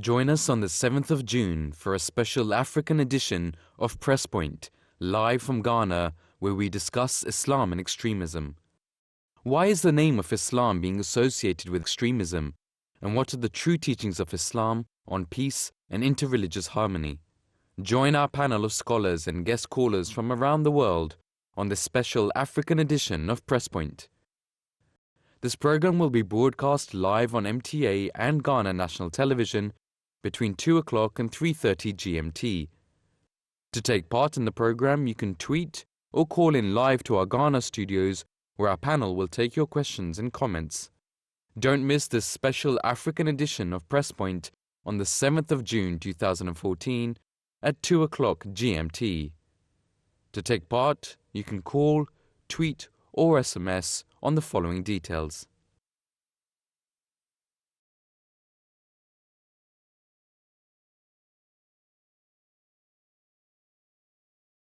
Join us on the 7th of June for a special African edition of Press Point, live from Ghana, where we discuss Islam and extremism. Why is the name of Islam being associated with extremism? And what are the true teachings of Islam on peace and interreligious harmony? Join our panel of scholars and guest callers from around the world on this special African edition of Press Point. This program will be broadcast live on MTA and Ghana National Television between 2 o'clock and 3:30 GMT. To take part in the program, you can tweet or call in live to our Ghana studios, where our panel will take your questions and comments. Don't miss this special African edition of Press Point on the 7th of June 2014 at 2 o'clock GMT. To take part, you can call, tweet, or SMS on the following details.